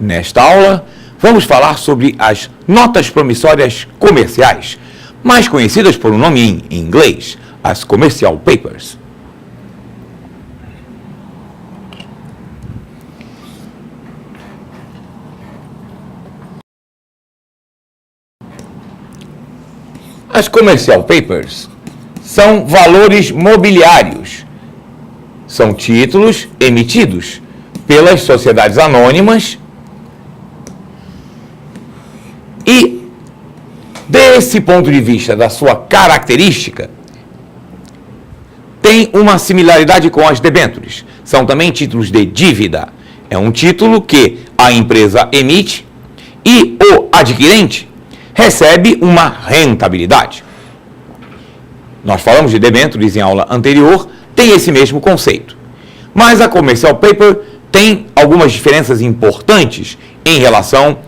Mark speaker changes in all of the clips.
Speaker 1: Nesta aula, vamos falar sobre as notas promissórias comerciais, mais conhecidas por um nome em inglês, as Commercial Papers. As Commercial Papers são valores mobiliários, são títulos emitidos pelas sociedades anônimas e, desse ponto de vista da sua característica, tem uma similaridade com as debêntures. São também títulos de dívida. É um título que a empresa emite e o adquirente recebe uma rentabilidade. Nós falamos de debêntures em aula anterior, tem esse mesmo conceito. Mas a Commercial Paper tem algumas diferenças importantes em relação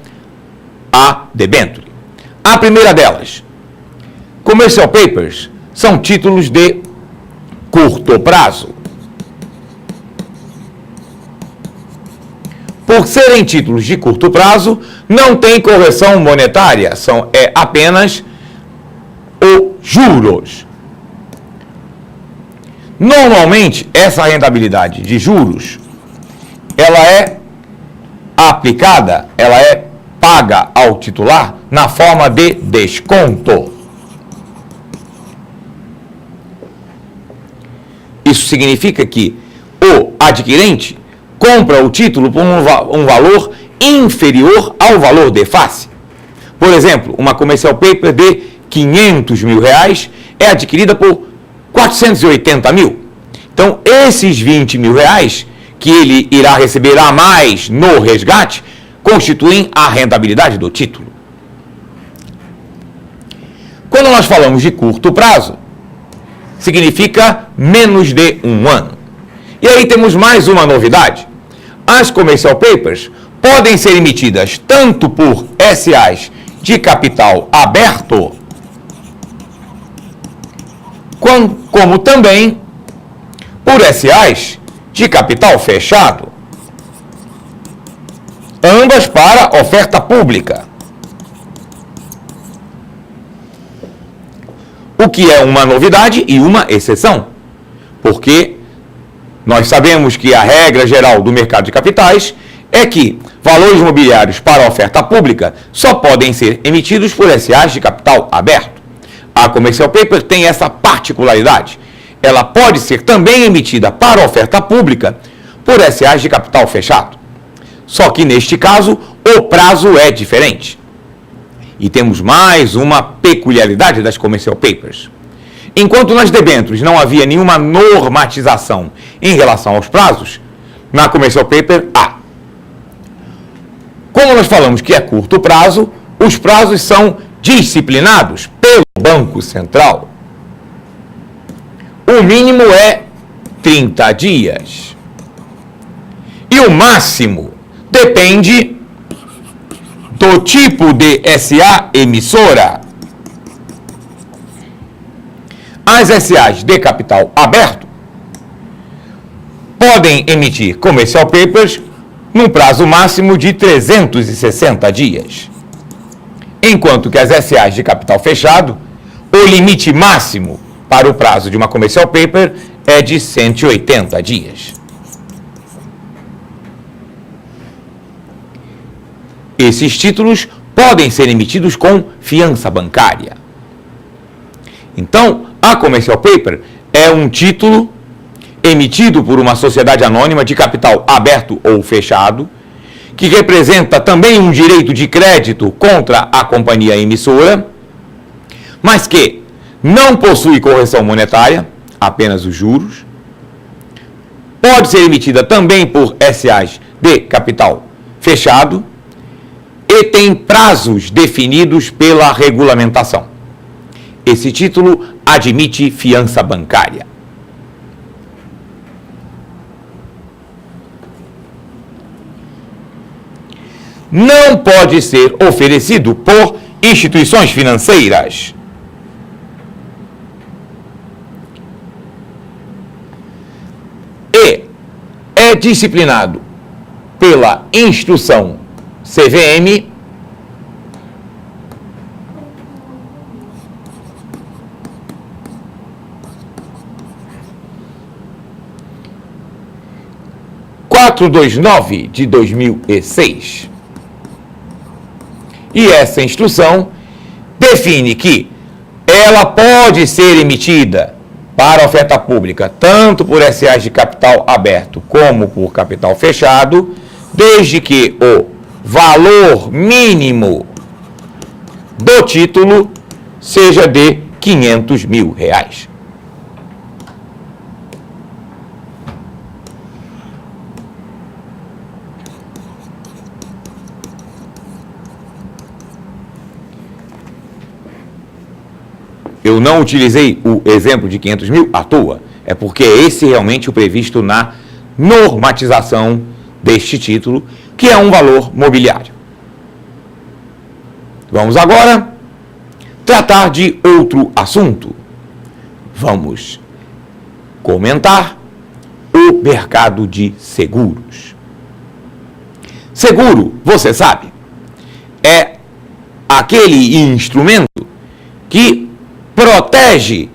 Speaker 1: à debenture. A primeira delas, Commercial Papers são títulos de curto prazo. Por serem títulos de curto prazo, não tem correção monetária, é apenas os juros. Normalmente, essa rentabilidade de juros, ela é aplicada, ela é paga ao titular na forma de desconto. Isso significa que o adquirente compra o título por um valor inferior ao valor de face. Por exemplo, uma Commercial Paper de 500 mil reais é adquirida por 480 mil. Então, esses 20 mil reais que ele irá receber a mais no resgate constituem a rentabilidade do título. Quando nós falamos de curto prazo, significa menos de um ano. E aí temos mais uma novidade. As Commercial Papers podem ser emitidas tanto por SAs de capital aberto, como também por SAs de capital fechado, ambas para oferta pública. O que é uma novidade e uma exceção, porque nós sabemos que a regra geral do mercado de capitais é que valores imobiliários para oferta pública só podem ser emitidos por SAs de capital aberto. A Commercial Paper tem essa particularidade. Ela pode ser também emitida para oferta pública por SAs de capital fechado. Só que, neste caso, o prazo é diferente. E temos mais uma peculiaridade das Commercial Papers. Enquanto nas debêntures não havia nenhuma normatização em relação aos prazos, na Commercial Paper há. Como nós falamos que é curto prazo, os prazos são disciplinados pelo Banco Central. O mínimo é 30 dias. E o máximo depende do tipo de SA emissora. As SAs de capital aberto podem emitir Commercial Papers num prazo máximo de 360 dias. Enquanto que as SAs de capital fechado, o limite máximo para o prazo de uma Commercial Paper é de 180 dias. Esses títulos podem ser emitidos com fiança bancária. Então, a Commercial Paper é um título emitido por uma sociedade anônima de capital aberto ou fechado, que representa também um direito de crédito contra a companhia emissora, mas que não possui correção monetária, apenas os juros. Pode ser emitida também por SAs de capital fechado e tem prazos definidos pela regulamentação. Esse título admite fiança bancária. Não pode ser oferecido por instituições financeiras. E é disciplinado pela Instrução CVM de 2006. E essa instrução define que ela pode ser emitida para oferta pública, tanto por SAs de capital aberto como por capital fechado, desde que o valor mínimo do título seja de R$500 mil. Eu não utilizei o exemplo de 500 mil à toa, é porque é esse realmente o previsto na normatização deste título, que é um valor mobiliário. Vamos agora tratar de outro assunto. Vamos comentar o mercado de seguros. Seguro, você sabe, é aquele instrumento que protege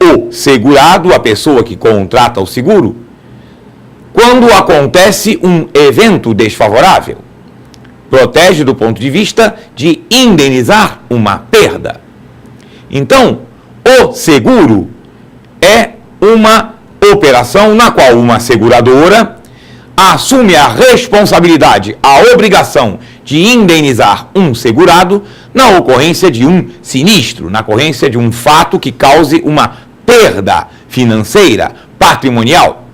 Speaker 1: o segurado, a pessoa que contrata o seguro, quando acontece um evento desfavorável. Protege do ponto de vista de indenizar uma perda. Então, o seguro é uma operação na qual uma seguradora assume a responsabilidade, a obrigação de indenizar um segurado na ocorrência de um sinistro, na ocorrência de um fato que cause uma perda financeira, patrimonial.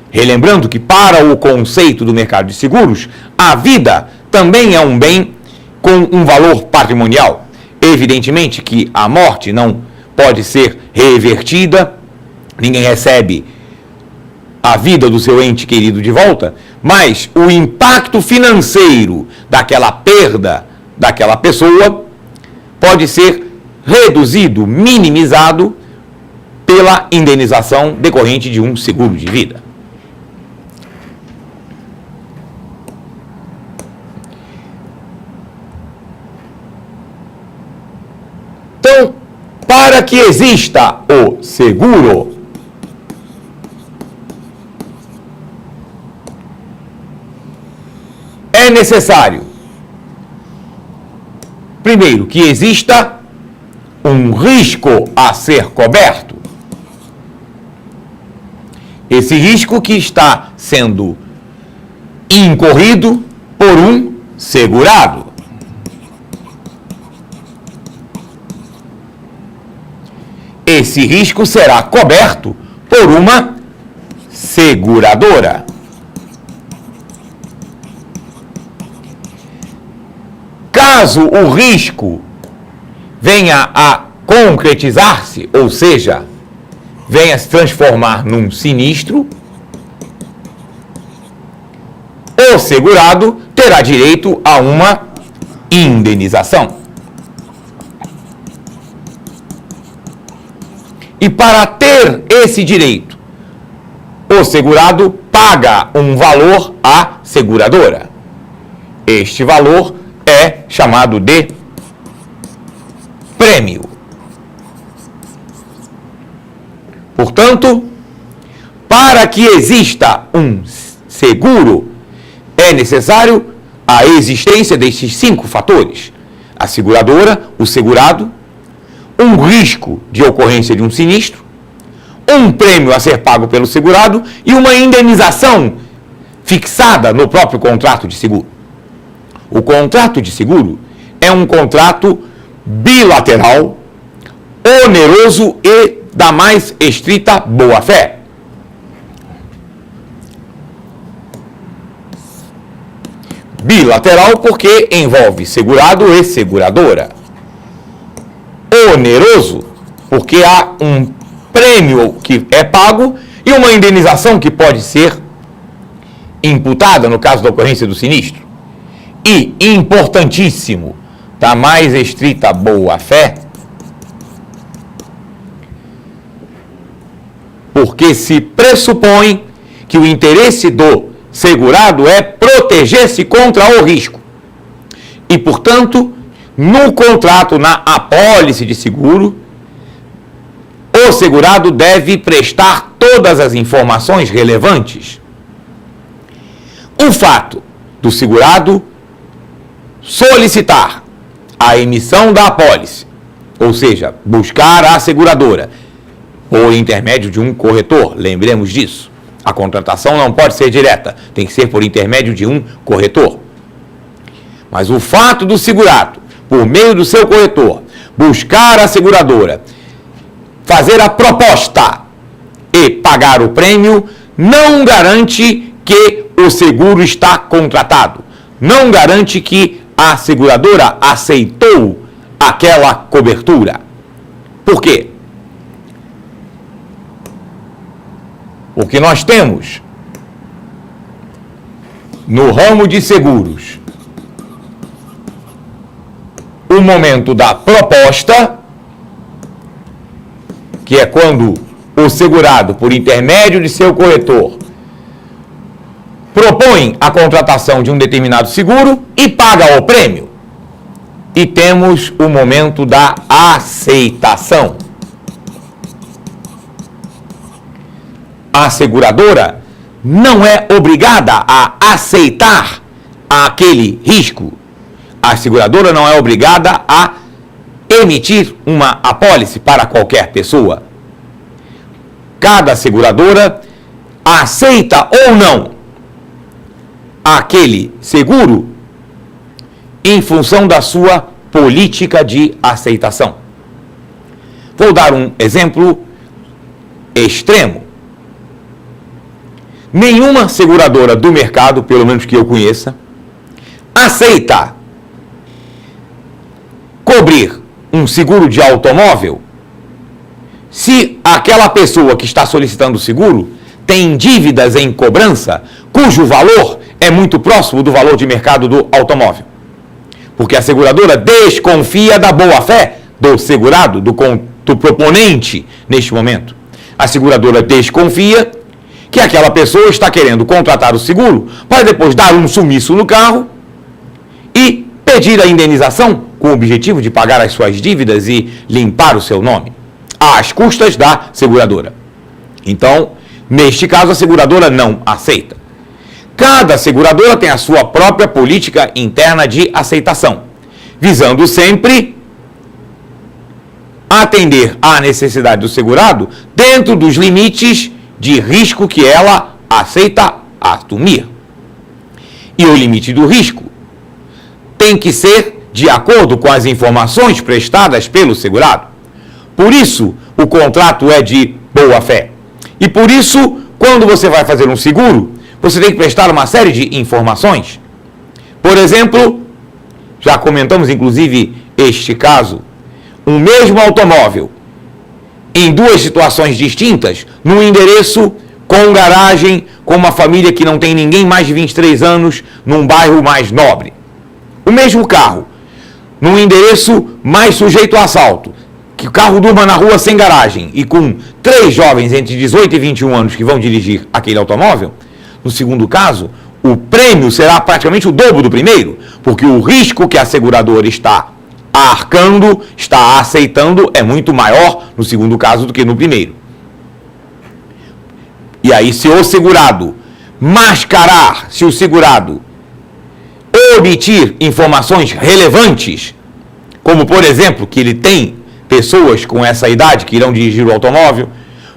Speaker 1: Relembrando que, para o conceito do mercado de seguros, a vida também é um bem com um valor patrimonial. Evidentemente que a morte não pode ser revertida, ninguém recebe a vida do seu ente querido de volta, mas o impacto financeiro daquela perda daquela pessoa pode ser reduzido, minimizado pela indenização decorrente de um seguro de vida. Então, para que exista o seguro, é necessário, primeiro, que exista um risco a ser coberto. Esse risco que está sendo incorrido por um segurado. Esse risco será coberto por uma seguradora. Caso o risco venha a concretizar-se, ou seja, venha se transformar num sinistro, o segurado terá direito a uma indenização. E para ter esse direito, o segurado paga um valor à seguradora. Este valor é chamado de prêmio. Portanto, para que exista um seguro, é necessário a existência destes 5 fatores: a seguradora, o segurado, um risco de ocorrência de um sinistro, um prêmio a ser pago pelo segurado e uma indenização fixada no próprio contrato de seguro. O contrato de seguro é um contrato bilateral, oneroso e da mais estrita boa-fé. Bilateral porque envolve segurado e seguradora. Oneroso porque há um prêmio que é pago e uma indenização que pode ser imputada no caso da ocorrência do sinistro. E, importantíssimo, da mais estrita boa-fé, porque se pressupõe que o interesse do segurado é proteger-se contra o risco. E, portanto, no contrato, na apólice de seguro, o segurado deve prestar todas as informações relevantes. O fato do segurado solicitar a emissão da apólice, ou seja, buscar a seguradora por intermédio de um corretor, lembremos disso. A contratação não pode ser direta, tem que ser por intermédio de um corretor. Mas o fato do segurado, por meio do seu corretor, buscar a seguradora, fazer a proposta e pagar o prêmio, não garante que o seguro está contratado. Não garante que a seguradora aceitou aquela cobertura. Por quê? Porque nós temos, no ramo de seguros, o momento da proposta, que é quando o segurado, por intermédio de seu corretor, propõe a contratação de um determinado seguro e paga o prêmio. E temos o momento da aceitação. A seguradora não é obrigada a aceitar aquele risco. A seguradora não é obrigada a emitir uma apólice para qualquer pessoa. Cada seguradora aceita ou não aquele seguro em função da sua política de aceitação. Vou dar um exemplo extremo. Nenhuma seguradora do mercado, pelo menos que eu conheça, aceita cobrir um seguro de automóvel se aquela pessoa que está solicitando o seguro tem dívidas em cobrança cujo valor é muito próximo do valor de mercado do automóvel. Porque a seguradora desconfia da boa-fé do segurado, do proponente neste momento. A seguradora desconfia que aquela pessoa está querendo contratar o seguro para depois dar um sumiço no carro e pedir a indenização com o objetivo de pagar as suas dívidas e limpar o seu nome, às custas da seguradora. Então, neste caso, a seguradora não aceita. Cada seguradora tem a sua própria política interna de aceitação, visando sempre atender à necessidade do segurado dentro dos limites de risco que ela aceita assumir. E o limite do risco tem que ser de acordo com as informações prestadas pelo segurado. Por isso, o contrato é de boa-fé. E por isso, quando você vai fazer um seguro, você tem que prestar uma série de informações. Por exemplo, já comentamos inclusive este caso, um mesmo automóvel em duas situações distintas, num endereço com garagem, com uma família que não tem ninguém mais de 23 anos, num bairro mais nobre. O mesmo carro, num endereço mais sujeito a assalto, que o carro durma na rua sem garagem e com 3 jovens entre 18 e 21 anos que vão dirigir aquele automóvel, no segundo caso, o prêmio será praticamente o dobro do primeiro, porque o risco que a seguradora está arcando, está aceitando, é muito maior no segundo caso do que no primeiro. E aí, se o segurado mascarar, se o segurado omitir informações relevantes, como, por exemplo, que ele tem pessoas com essa idade que irão dirigir o automóvel,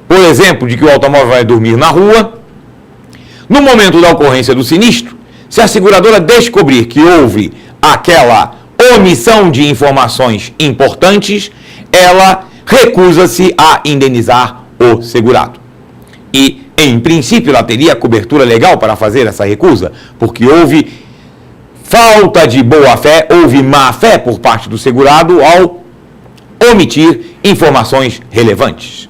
Speaker 1: por exemplo, de que o automóvel vai dormir na rua, no momento da ocorrência do sinistro, se a seguradora descobrir que houve aquela omissão de informações importantes, ela recusa-se a indenizar o segurado. E, em princípio, ela teria cobertura legal para fazer essa recusa, porque houve falta de boa-fé, houve má-fé por parte do segurado ao omitir informações relevantes.